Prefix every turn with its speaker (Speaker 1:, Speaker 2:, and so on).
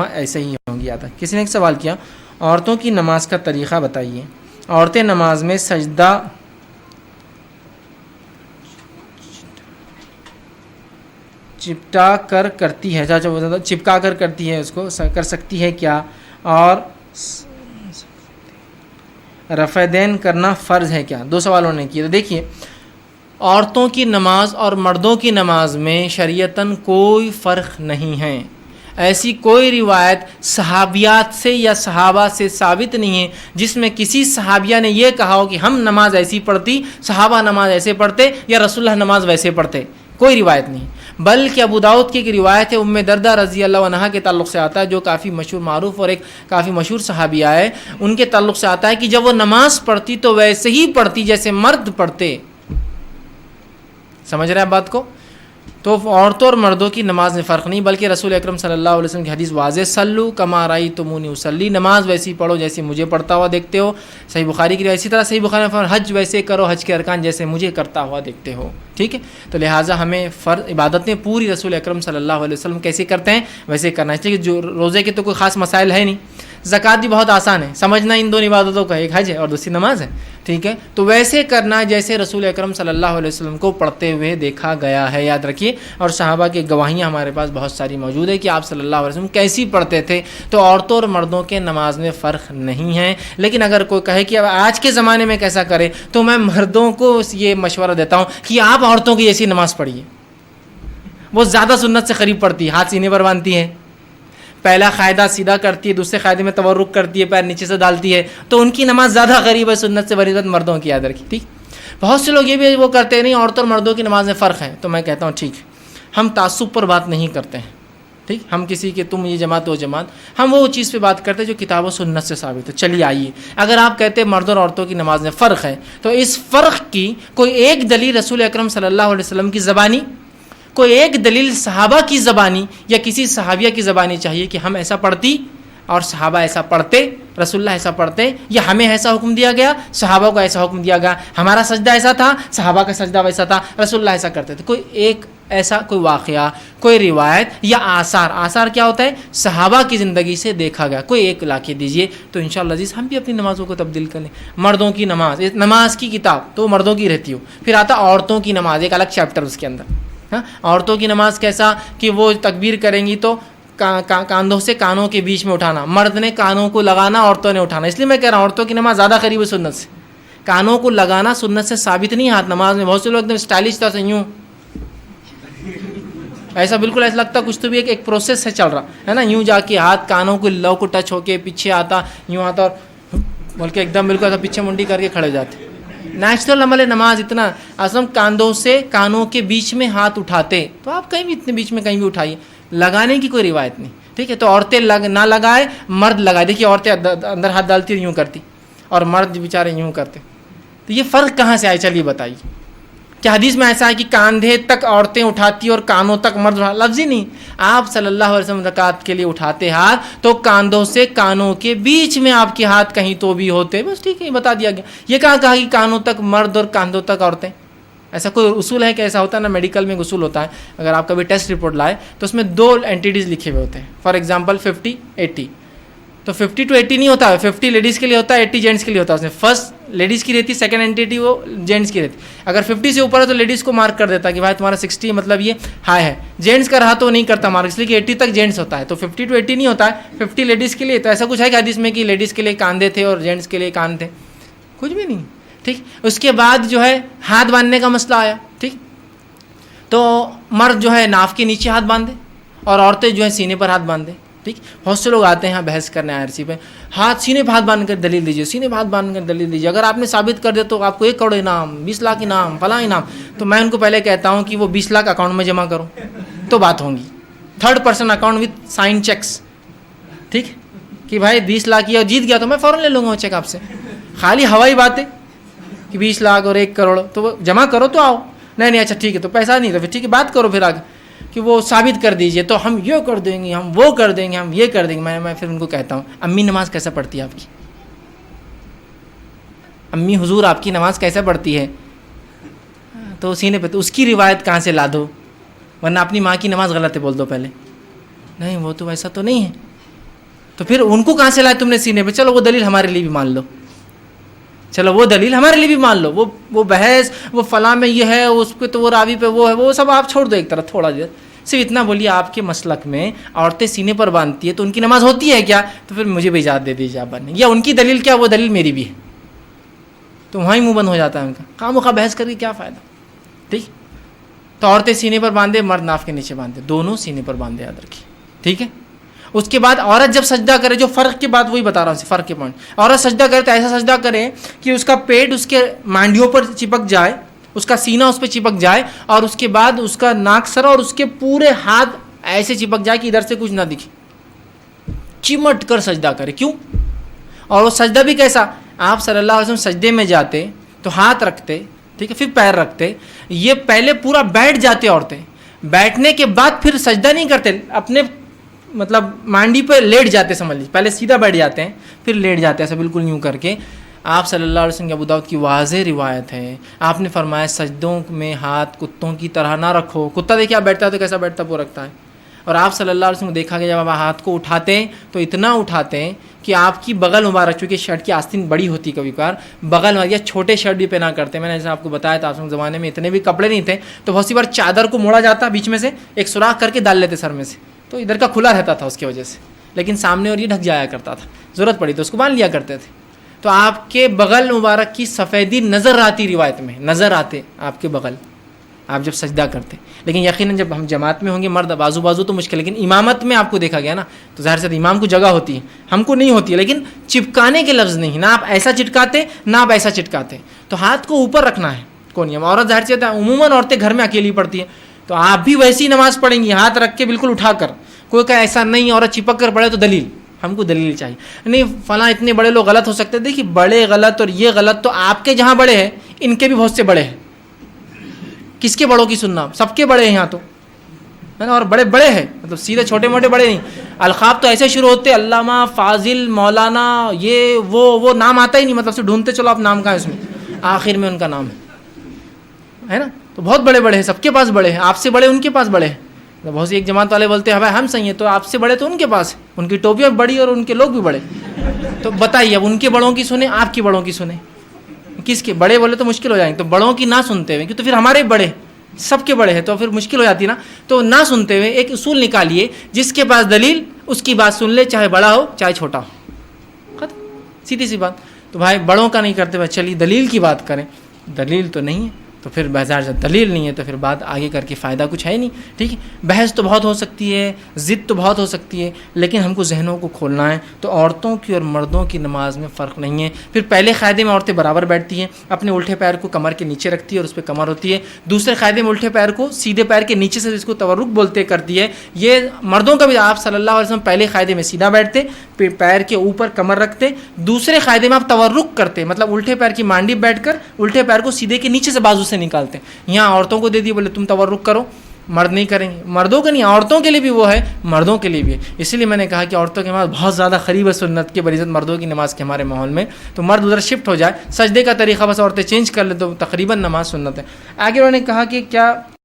Speaker 1: ایسے ہی ہوں گی آتا. کسی نے ایک سوال کیا عورتوں کی نماز کا طریقہ بتائیے. عورتیں نماز میں سجدہ چپٹا کر کرتی ہے, چپکا کر کرتی ہے, اس کو کر سکتی ہے کیا؟ اور رفع دین کرنا فرض ہے کیا؟ دو سوالوں نے کیے. تو دیکھیے, عورتوں کی نماز اور مردوں کی نماز میں شریعتاً کوئی فرق نہیں ہے. ایسی کوئی روایت صحابیات سے یا صحابہ سے ثابت نہیں ہے جس میں کسی صحابیہ نے یہ کہا ہو کہ ہم نماز ایسی پڑھتی, صحابہ نماز ایسے پڑھتے, یا رسول اللہ نماز ویسے پڑھتے. کوئی روایت نہیں. بلکہ ابو داؤد کی ایک روایت ہے ام دردہ رضی اللہ عنہا کے تعلق سے آتا ہے, جو کافی مشہور معروف اور ایک کافی مشہور صحابیہ ہے. ان کے تعلق سے آتا ہے کہ جب وہ نماز پڑھتی تو ویسے ہی پڑھتی جیسے مرد پڑھتے. سمجھ رہے ہیں بات کو؟ تو عورتوں اور مردوں کی نماز میں فرق نہیں, بلکہ رسول اکرم صلی اللہ علیہ وسلم کی حدیث واضح, صلو کما رأیتمونی اصلی, نماز ویسی پڑھو جیسے مجھے پڑھتا ہوا دیکھتے ہو. صحیح بخاری کی روایت. اسی طرح صحیح بخاری میں فرمایا حج ویسے کرو, حج کے ارکان جیسے مجھے کرتا ہوا دیکھتے ہو. ٹھیک ہے, تو لہٰذا ہمیں فرض عبادتیں پوری رسول اکرم صلی اللہ علیہ وسلم کیسے کرتے ہیں ویسے کرنا چاہیے. جو روزے کے تو کوئی خاص مسائل ہے نہیں, زکوٰۃ بھی بہت آسان ہے سمجھنا, ان دو عبادتوں کا, ایک حج ہے اور دوسری نماز ہے. ٹھیک ہے, تو ویسے کرنا جیسے رسول اکرم صلی اللہ علیہ وسلم کو پڑھتے ہوئے دیکھا گیا ہے, یاد رکھیے. اور صحابہ کی گواہیاں ہمارے پاس بہت ساری موجود ہے کہ آپ صلی اللہ علیہ وسلم کیسی پڑھتے تھے. تو عورتوں اور مردوں کے نماز میں فرق نہیں ہے. لیکن اگر کوئی کہے کہ اب آج کے زمانے میں کیسا کرے, تو میں مردوں کو یہ مشورہ دیتا ہوں کہ آپ عورتوں کی ایسی نماز پڑھیے. وہ زیادہ سنت سے قریب پڑتی ہے, ہاتھ سینے پر باندھتی ہے, پہلا قاعدہ سیدھا کرتی ہے, دوسرے قاعدے میں تورک کرتی ہے, پیر نیچے سے ڈالتی ہے, تو ان کی نماز زیادہ قریب ہے سنت سے بنسبت مردوں کی, یاد رکھی. ٹھیک, بہت سے لوگ یہ بھی وہ کرتے نہیں عورتوں اور مردوں کی نماز میں فرق ہے. تو میں کہتا ہوں ٹھیک, ہم تعصب پر بات نہیں کرتے ہیں. ٹھیک, ہم کسی کے تم یہ جماعت وہ جماعت, ہم وہ چیز پہ بات کرتے ہیں جو کتاب و سنت سے ثابت ہے. چلیے آئیے, اگر آپ کہتے ہیں مردوں اور عورتوں کی نماز میں فرق ہے, تو اس فرق کی کوئی ایک دلیل رسول اکرم صلی اللہ علیہ وسلم کی زبانی, کوئی ایک دلیل صحابہ کی زبانی یا کسی صحابیہ کی زبانی چاہیے کہ ہم ایسا پڑھتی اور صحابہ ایسا پڑھتے, رسول اللہ ایسا پڑھتے, یا ہمیں ایسا حکم دیا گیا, صحابہ کو ایسا حکم دیا گیا, ہمارا سجدہ ایسا تھا, صحابہ کا سجدہ ویسا تھا, رسول اللہ ایسا کرتے تھے. کوئی ایک ایسا کوئی واقعہ, کوئی روایت یا آثار, آثار کیا ہوتا ہے, صحابہ کی زندگی سے دیکھا گیا, کوئی ایک لا کے دیجئے, تو انشاءاللہ عزیز ہم بھی اپنی نمازوں کو تبدیل کر لیں. مردوں کی نماز, نماز کی کتاب تو مردوں کی رہتی ہو, پھر آتا عورتوں کی نماز, ایک الگ چیپٹر اس کے اندر. عورتوں کی نماز کیسا کہ وہ تکبیر کریں گی تو کاندھوں سے کانوں کے بیچ میں اٹھانا, مرد نے کانوں کو لگانا, عورتوں نے اٹھانا. اس لیے میں کہہ رہا ہوں عورتوں کی نماز زیادہ قریب ہے سنت سے. کانوں کو لگانا سنت سے ثابت نہیں ہاتھ نماز میں. بہت سے لوگ ایک دم اسٹائلش طرح سے یوں, ایسا بالکل ایسا لگتا کچھ تو بھی ایک پروسیس ہے چل رہا ہے نا, یوں جا کے ہاتھ کانوں کو لو کو ٹچ ہو کے پیچھے آتا, یوں آتا اور بول کے ایک دم بالکل ایسا پیچھے منڈی کر کے کھڑے جاتے. نیچرل عمل نماز اتنا اصل کاندھوں سے کانوں کے بیچ میں ہاتھ اٹھاتے, تو آپ کہیں بھی اتنے بیچ میں کہیں بھی اٹھائیے, لگانے کی کوئی روایت نہیں. ٹھیک ہے, تو عورتیں نہ لگائے, مرد لگائے. دیکھیے عورتیں اندر ہاتھ ڈالتی یوں کرتی, اور مرد بیچارے یوں کرتے. تو یہ فرق کہاں سے آئے, چلیے بتائیے. کیا حدیث میں ایسا ہے کہ کاندھے تک عورتیں اٹھاتی اور کانوں تک مرد اٹھاتے؟ لفظ ہی نہیں. آپ صلی اللہ علیہ وسلم زکوٰۃ کے لیے اٹھاتے ہاتھ تو کاندھوں سے کانوں کے بیچ میں آپ کے ہاتھ کہیں تو بھی ہوتے, بس. ٹھیک ہے, بتا دیا گیا. یہ کہاں کہا کہ کانوں تک مرد اور کاندھوں تک عورتیں؟ ایسا کوئی اصول ہے کہ ایسا ہوتا ہے نا, میڈیکل میں اصول ہوتا ہے, اگر آپ کبھی ٹیسٹ رپورٹ لائے تو اس میں 2 اینٹیز لکھے ہوئے ہوتے ہیں. فار ایگزامپل 50-80, تو 50 to 80 نہیں ہوتا ہے, 50 لیڈیز کے لیے ہوتا ہے, 80 جینٹس کے لیے ہوتا ہے. اس میں فرسٹ لیڈیز کی رہتی, سیکنڈ اینٹی وہ جینٹس کی رہتی. اگر 50 سے اوپر ہے تو لیڈیز کو مارک کر دیتا کہ بھائی تمہارا 60 مطلب یہ ہائی ہے. جینٹس کا رہا تو نہیں کرتا مارک, اس لیے کہ 80 تک جینٹس ہوتا ہے, تو 50 to 80 نہیں ہوتا ہے, 50 لیڈیز کے لیے. تو ایسا کچھ ہے کہ حدیث میں کہ لیڈیز کے لیے کاندھے تھے اور جینٹس کے لیے کان تھے؟ کچھ بھی نہیں. ٹھیک, اس کے بعد جو ہے ہاتھ باندھنے کا مسئلہ آیا. ٹھیک, تو مرد جو ہے ناف کے نیچے ہاتھ باندھے اور عورتیں جو ہے سینے پر ہاتھ باندھے. ٹھیک, بہت سے لوگ آتے ہیں بحث کرنے آرسی پہ, ہاتھ سینے پہ ہاتھ باندھ کر دلیل دیجیے, سینے پہ ہاتھ باندھ کر دلیل دیجیے. اگر آپ نے ثابت کر دیا تو آپ کو 1 کروڑ انعام, 20 لاکھ انعام, فلاں انعام. تو میں ان کو پہلے کہتا ہوں کہ وہ 20 لاکھ اکاؤنٹ میں جمع کرو تو بات ہوگی. 3rd person account with sign checks. ٹھیک, کہ بھائی 20 لاکھ یہ جیت گیا تو میں فوراً لے لوں گا وہ چیک آپ سے. خالی ہوائی بات ہے کہ 20 لاکھ اور 1 کروڑ, تو وہ جمع کرو تو آؤ. نہیں اچھا ٹھیک ہے, تو پیسہ نہیں تو پھر ٹھیک ہے بات کرو پھر آگے کہ وہ ثابت کر دیجئے, تو ہم یہ کر دیں گے, ہم وہ کر دیں گے, ہم یہ کر دیں گے. میں پھر ان کو کہتا ہوں امی نماز کیسا پڑھتی ہے آپ کی, امی حضور آپ کی نماز کیسے پڑھتی ہے؟ تو سینے پہ, تو اس کی روایت کہاں سے لا دو, ورنہ اپنی ماں کی نماز غلط ہے بول دو پہلے. نہیں وہ تو ایسا تو نہیں ہے. تو پھر ان کو کہاں سے لائے تم نے سینے پہ؟ چلو وہ دلیل ہمارے لیے بھی مان لو، چلو وہ دلیل ہمارے لیے بھی مان لو، وہ بحث وہ فلاں میں یہ ہے، اس پہ تو وہ راوی پہ وہ ہے، وہ سب آپ چھوڑ دو ایک طرف تھوڑا دیر، صرف اتنا بولیے آپ کے مسلک میں عورتیں سینے پر باندھتی ہے تو ان کی نماز ہوتی ہے کیا؟ تو پھر مجھے بھی اجازت دے دیجیے آپ بننے، یا ان کی دلیل کیا وہ دلیل میری بھی ہے، تو وہیں منہ بند ہو جاتا ہے ان کا، خواہ مخواہ بحث کر کے کیا فائدہ؟ ٹھیک، تو عورتیں سینے پر باندھے، مرد ناف کے نیچے باندھے، دونوں سینے پر باندھے، یاد رکھیے، ٹھیک ہے۔ اس کے بعد عورت جب سجدہ کرے، جو فرق کے بعد وہی بتا رہا ہوں، فرق کے پوائنٹ، عورت سجدہ کرے تو ایسا سجدہ کرے کہ اس کا پیٹ اس کے مانڈیوں پر چپک جائے، اس کا سینہ اس پہ چپک جائے، اور اس کے بعد اس کا ناک سر اور اس کے پورے ہاتھ ایسے چپک جائے کہ ادھر سے کچھ نہ دکھے، چمٹ کر سجدہ کرے۔ کیوں؟ اور وہ سجدہ بھی کیسا؟ آپ صلی اللہ علیہ وسلم سجدے میں جاتے تو ہاتھ رکھتے، ٹھیک ہے، پھر پیر رکھتے، یہ پہلے پورا بیٹھ جاتے عورتیں، بیٹھنے کے بعد پھر سجدہ نہیں کرتے، اپنے مطلب مانڈی پہ لیٹ جاتے، سمجھ لیجیے، پہلے سیدھا بیٹھ جاتے ہیں پھر لیٹ جاتے ہیں، ایسا بالکل یوں کر کے۔ آپ صلی اللہ علیہ وسلم کی ابو داؤد کی واضح روایت ہے، آپ نے فرمایا سجدوں میں ہاتھ کتوں کی طرح نہ رکھو۔ کتا دیکھیے آپ بیٹھتا ہے تو کیسا بیٹھتا وہ رکھتا ہے، اور آپ صلی اللہ علیہ وسلم کو دیکھا گیا جب آپ ہاتھ کو اٹھاتے ہیں تو اتنا اٹھاتے ہیں کہ آپ کی بغل مبارک، چونکہ شرٹ کی آستین بڑی ہوتی کبھی کبھار، بغل یا چھوٹے شرٹ بھی پہنا کرتے ہیں، میں نے جیسے آپ کو بتایا تھا، آپ کے زمانے میں اتنے بھی کپڑے نہیں تھے تو بہت سی بار چادر کو موڑا جاتا بیچ میں سے، ایک سوراخ کر کے ڈال لیتے سر میں سے، تو ادھر کا کھلا رہتا تھا اس کی وجہ سے، لیکن سامنے اور یہ ڈھک جایا کرتا تھا، ضرورت پڑی تو اس کو باندھ لیا کرتے تھے۔ تو آپ کے بغل مبارک کی سفیدی نظر آتی، روایت میں نظر آتے آپ کے بغل، آپ جب سجدہ کرتے، لیکن یقیناً جب ہم جماعت میں ہوں گے مرد بازو بازو تو مشکل، لیکن امامت میں آپ کو دیکھا گیا نا، تو ظاہر سے امام کو جگہ ہوتی ہے، ہم کو نہیں ہوتی ہے، لیکن چپکانے کے لفظ نہیں، نہ آپ ایسا چٹکاتے نہ آپ ایسا چٹکاتے، تو ہاتھ کو اوپر رکھنا ہے۔ کون نیم؟ عورت ظاہر سے عموماً عورتیں گھر میں اکیلی پڑتی ہیں، تو آپ بھی ویسی نماز پڑھیں گی، ہاتھ رکھ کے بالکل اٹھا کر، کوئی کہ ایسا نہیں عورت چپک کر پڑھے تو دلیل، ہم کو دلیل چاہیے، نہیں فلاں اتنے بڑے لوگ غلط ہو سکتے، دیکھیے بڑے غلط اور یہ غلط تو آپ کے جہاں بڑے ہیں ان کے بھی بہت سے بڑے ہیں، کس کے بڑوں کی سننا؟ سب کے بڑے ہیں یہاں تو، ہے نا، اور بڑے بڑے ہیں، مطلب سیدھے چھوٹے موٹے بڑے نہیں، القاب تو ایسے شروع ہوتے علامہ، فاضل، مولانا، یہ وہ نام آتا ہی نہیں، مطلب سے ڈھونڈتے چلو آپ نام کہاں ہے اس میں، آخر میں ان کا نام ہے نا، تو بہت بڑے بڑے ہیں، سب کے پاس بڑے ہیں، آپ سے بڑے ان کے پاس بڑے ہیں، بہت سی ایک جماعت والے بولتے ہیں بھائی ہم صحیح ہیں، تو آپ سے بڑے تو ان کے پاس، ان کی ٹوپیاں بڑی اور ان کے لوگ بھی بڑے، تو بتائیے اب ان کے بڑوں کی سنیں آپ کی بڑوں کی سنیں، کس کے بڑے بولے تو مشکل ہو جائیں گے، تو بڑوں کی نہ سنتے ہوئے، تو پھر ہمارے بڑے سب کے بڑے ہیں تو پھر مشکل ہو جاتی نا، تو نہ سنتے ہوئے ایک اصول نکالیے، جس کے پاس دلیل اس کی بات سن لے، چاہے بڑا ہو چاہے چھوٹا ہو، ختم، سیدھی سی بات۔ تو بھائی بڑوں کا نہیں کرتے، بھائی چلیے دلیل کی بات کریں، دلیل تو نہیں ہے تو پھر بازار جب دلیل نہیں ہے تو پھر بات آگے کر کے فائدہ کچھ ہے نہیں، ٹھیک ہے، بحث تو بہت ہو سکتی ہے، ضد تو بہت ہو سکتی ہے، لیکن ہم کو ذہنوں کو کھولنا ہے، تو عورتوں کی اور مردوں کی نماز میں فرق نہیں ہے۔ پھر پہلے قاعدے میں عورتیں برابر بیٹھتی ہیں، اپنے الٹے پیر کو کمر کے نیچے رکھتی ہے اور اس پہ کمر ہوتی ہے، دوسرے قاعدے میں الٹے پیر کو سیدھے پیر کے نیچے سے، جس کو تورک بولتے، کرتی ہے، یہ مردوں کا بھی آپ صلی اللہ علیہ وسلم پہلے قاعدے میں سیدھا بیٹھتے، پھر پیر کے اوپر کمر رکھتے، دوسرے قاعدے میں آپ تورک کرتے، مطلب الٹے پیر کی مانڈی بیٹھ کر الٹے پیر کو سیدھے کے نیچے سے بازو سے نکالتے، یہاں عورتوں کو دے دیے بولے تم تورک کرو، مرد نہیں کریں گے، مردوں کے نہیں، عورتوں کے لیے بھی وہ ہے، مردوں کے لیے بھی ہے، اسی لیے میں نے کہا کہ عورتوں کی نماز بہت زیادہ قریب ہے سنت کے بنسبت مردوں کی نماز کے ہمارے ماحول میں، تو مرد ادھر شفٹ ہو جائے، سجدے کا طریقہ بس عورتیں چینج کر لیں تو تقریباً نماز سنت ہے۔ آگے انہوں نے کہا کہ کیا